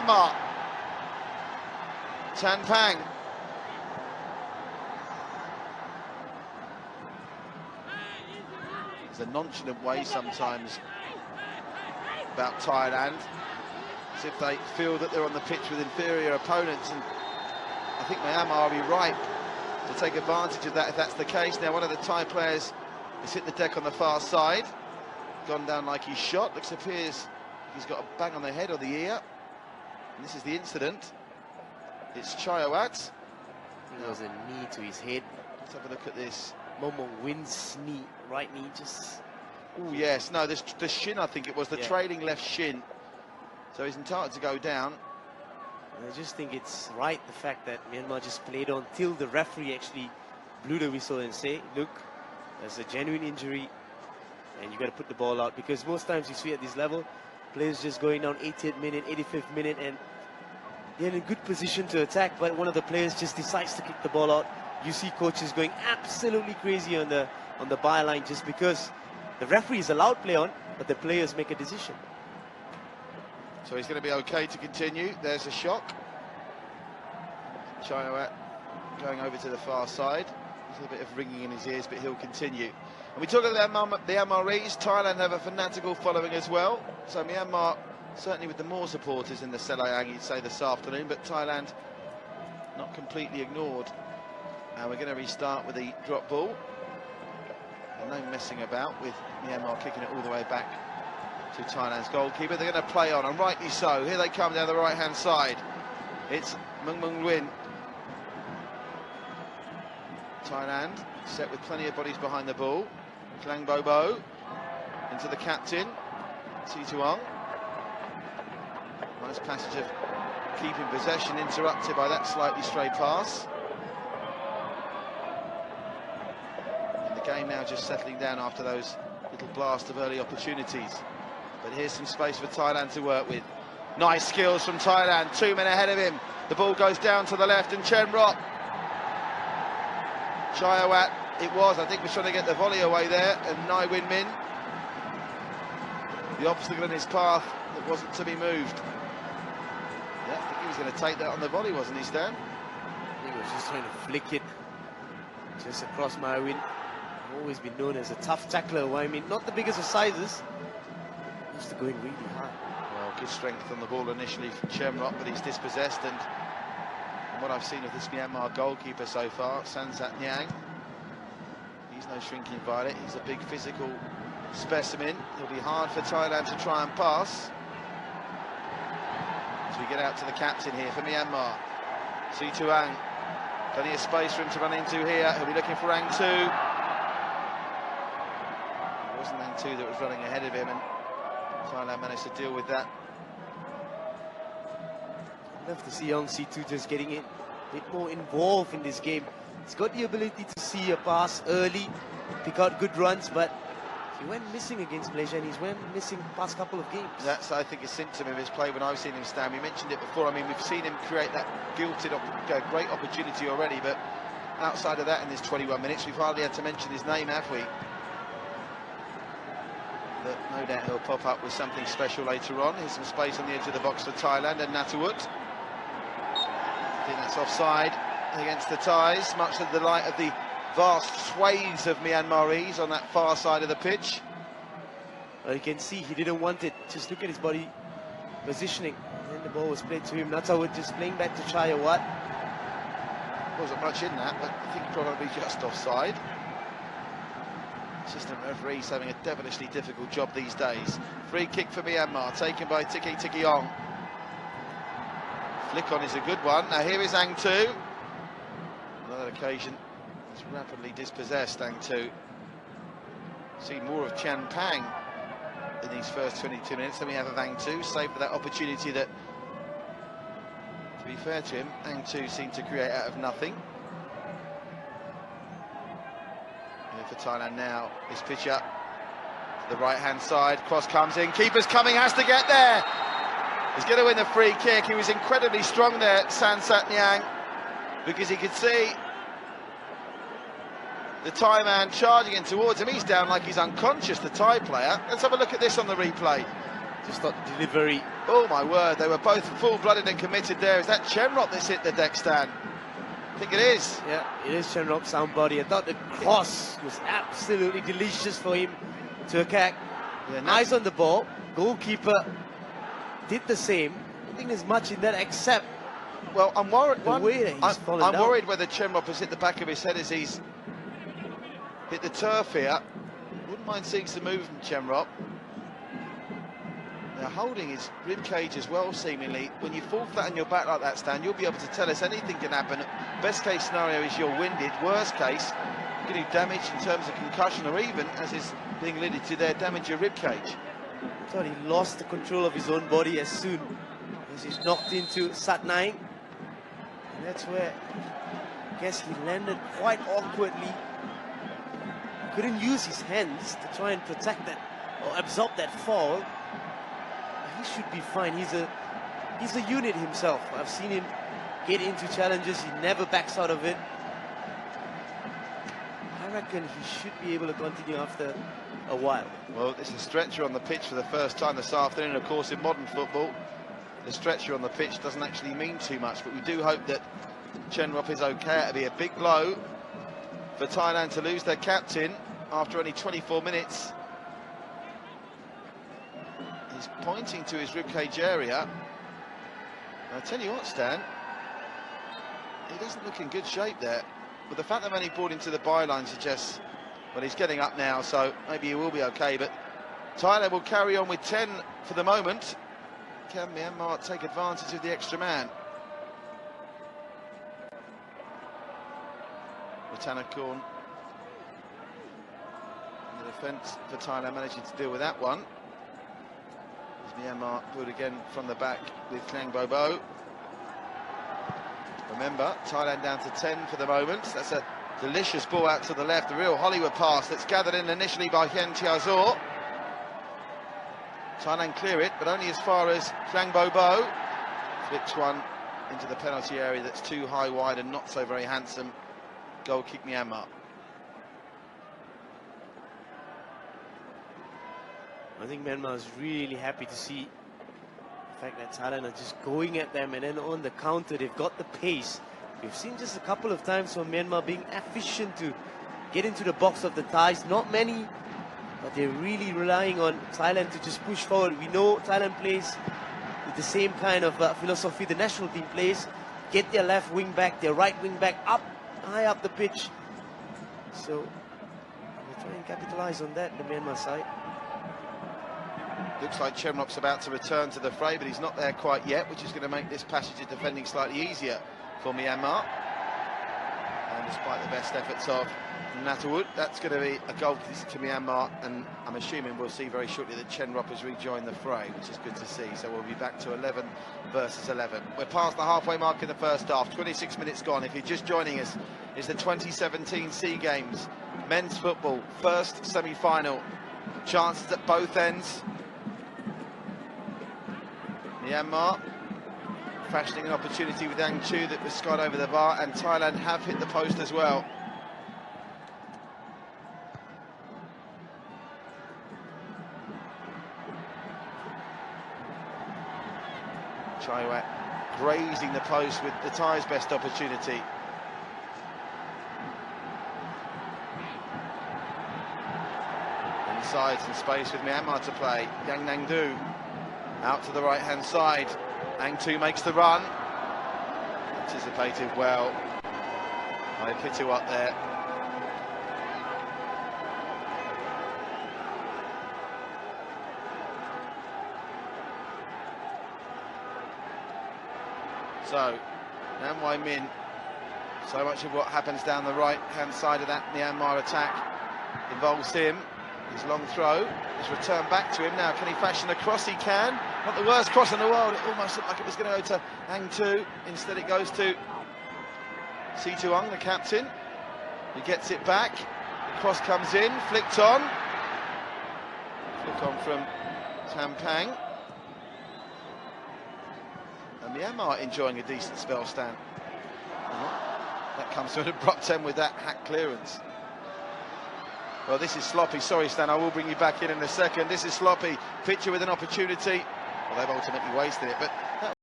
Myanmar. Chan Pang. There's a nonchalant way sometimes about Thailand, as if they feel that they're on the pitch with inferior opponents, and I think Myanmar will be ripe to take advantage of that if that's the case. Now one of the Thai players has hit the deck on the far side, gone down like he's shot. Appears he's got a bang on the head or the ear, and this is the incident. It's Chayawat. There was a knee to his head. Let's have a look at this. Momong Win's knee, right knee, just... Oh yes, no, the shin, I think it was, the trailing left shin. So he's entitled to go down. I just think it's right, the fact that Myanmar just played on till the referee actually blew the whistle and say, look, there's a genuine injury and you got to put the ball out. Because most times you see at this level, players just going down 80th minute, 85th minute, and they're in a good position to attack, but one of the players just decides to kick the ball out. You see coaches going absolutely crazy on the byline just because the referee is allowed play on, but the players make a decision. So he's going to be okay to continue. There's a shock. Chayawat going over to the far side. There's a little bit of ringing in his ears, but he'll continue. And we talk about the MREs. Thailand have a fanatical following as well. So Myanmar, certainly with the more supporters in the Selayang, you'd say, this afternoon, but Thailand not completely ignored. And we're going to restart with the drop ball. And no messing about with Myanmar kicking it all the way back to Thailand's goalkeeper. They're going to play on, and rightly so. Here they come down the right-hand side. It's Mung Win. Thailand set with plenty of bodies behind the ball. Klang Bobo into the captain, Situang. Nice passage of keeping possession, interrupted by that slightly stray pass. And the game now just settling down after those little blast of early opportunities. But here's some space for Thailand to work with. Nice skills from Thailand, 2 men ahead of him. The ball goes down to the left, and Chen Rop. Chayawat, I think, was trying to get the volley away there, and Nai Win Min. The obstacle in his path that wasn't to be moved. Yeah, I think he was going to take that on the volley, wasn't he, Stan? He was just trying to flick it just across Nai Win. Always been known as a tough tackler. I mean, not the biggest of sizes. Used to going really hard. Well, good strength on the ball initially from Chemrok, but he's dispossessed, and from what I've seen of this Myanmar goalkeeper so far, Sansat Nyang, he's no shrinking violet. He's a big physical specimen. It'll be hard for Thailand to try and pass. As we get out to the captain here for Myanmar, Situang. Plenty of space for him to run into here. He'll be looking for Ang Tu. It wasn't Ang Tu that was running ahead of him, and Thailand managed to deal with that. I'd love to see young C2 just getting a bit more involved in this game. He's got the ability to see a pass early, pick out good runs, but he went missing against Malaysia, and he's went missing past couple of games. That's, I think, a symptom of his play when I've seen him stand. We mentioned it before. I mean, we've seen him create that great opportunity already, but outside of that, in this 21 minutes, we've hardly had to mention his name, have we? But no doubt he'll pop up with something special later on. Here's some space on the edge of the box for Thailand, and Natawut. I think that's offside against the Thais, much to the delight of the vast swathes of Myanmarese on that far side of the pitch. Well, you can see he didn't want it. Just look at his body positioning. And then the ball was played to him. Natawut just playing back to Chayawat. Wasn't much in that, but I think probably just offside. Assistant referee's having a devilishly difficult job these days. Free kick for Myanmar, taken by Tiki Ong. Flick on is a good one. Now here is Ang Tu. Another occasion, he's rapidly dispossessed, Ang Tu. See more of Chan Pang in these first 22 minutes than we have of Ang Tu, save for that opportunity that, to be fair to him, Ang Tu seemed to create out of nothing. For Thailand now, this pitch up to the right-hand side, cross comes in, keeper's coming, has to get there. He's going to win the free kick. He was incredibly strong there, Sansat Nyang, because he could see the Thai man charging in towards him. He's down like he's unconscious, the Thai player. Let's have a look at this on the replay. Just thought the delivery. Oh my word, they were both full-blooded and committed there. Is that Chenrop that's hit the deck, Stan? I think it is. Yeah, it is Chenrop, sound body. I thought the cross was absolutely delicious for him to attack. Yeah, Eyes on the ball, goalkeeper did the same. I don't think there's much in that except well, I'm worried. the way that he's fallen I'm down. worried whether Chenrop has hit the back of his head as he's hit the turf here. Wouldn't mind seeing some movement from Chenrop. They're holding his rib cage as well, seemingly. When you fall flat on your back like that, Stan, you'll be able to tell us anything can happen. Best case scenario is you're winded. Worst case, you can do damage in terms of concussion, or even, as is being alluded to there, damage your rib cage. I thought he lost the control of his own body as soon as he's knocked into Sat 9. And that's where I guess he landed quite awkwardly. Couldn't use his hands to try and protect that or absorb that fall. He should be fine. He's a unit himself. I've seen him get into challenges. He never backs out of it. I reckon he should be able to continue after a while. Well, it's a stretcher on the pitch for the first time this afternoon. Of course, in modern football, the stretcher on the pitch doesn't actually mean too much, but we do hope that Chenrop is okay. It'll be a big blow for Thailand to lose their captain after only 24 minutes. He's pointing to his ribcage area. I'll tell you what, Stan, he doesn't look in good shape there. But the fact they've only brought him to the byline suggests, well, he's getting up now, so maybe he will be okay. But Thailand will carry on with 10 for the moment. Can Myanmar take advantage of the extra man? Ratanakorn in the defence for Thailand, managing to deal with that one. As Myanmar pulled again from the back with Klang Bobo. Remember, Thailand down to 10 for the moment. That's a delicious ball out to the left, a real Hollywood pass that's gathered in initially by Hien Tiazor. Thailand clear it, but only as far as Klang Bobo. Flips one into the penalty area that's too high, wide and not so very handsome. Goal kick Myanmar. I think Myanmar is really happy to see the fact that Thailand are just going at them, and then on the counter they've got the pace. We've seen just a couple of times from Myanmar being efficient to get into the box of the Thais. Not many, but they're really relying on Thailand to just push forward. We know Thailand plays with the same kind of philosophy the national team plays. Get their left wing back, their right wing back up, high up the pitch. So we'll try and capitalize on that, the Myanmar side. Looks like Chenrop's about to return to the fray, but he's not there quite yet, which is going to make this passage of defending slightly easier for Myanmar. And despite the best efforts of Natterwood, that's going to be a goal to Myanmar, and I'm assuming we'll see very shortly that Chenrop has rejoined the fray, which is good to see. So we'll be back to 11 versus 11. We're past the halfway mark in the first half, 26 minutes gone. If you're just joining us, it's the 2017 SEA Games men's football first semi-final. Chances at both ends. Myanmar fashioning an opportunity with Ang Chu that was skied over the bar, and Thailand have hit the post as well. Chaiwat grazing the post with the Thai's best opportunity. Inside some space with Myanmar to play. Yang Nang Du out to the right hand side. Ang Tu makes the run. Anticipated well by Pitu up there. So, Nam Wai Min, so much of what happens down the right-hand side of that Myanmar attack involves him. His long throw is returned back to him. Now, can he fashion a cross? He can. Not the worst cross in the world. It almost looked like it was going to go to Ang Tu. Instead, it goes to Situang, the captain. He gets it back. The cross comes in, flicked on. Flick on from Tampang. And Myanmar enjoying a decent spell, Stan. That comes to an abrupt end with that hack clearance. Well, this is sloppy. Sorry, Stan, I will bring you back in a second. This is sloppy. Pitcher with an opportunity. Well, they've ultimately wasted it, but that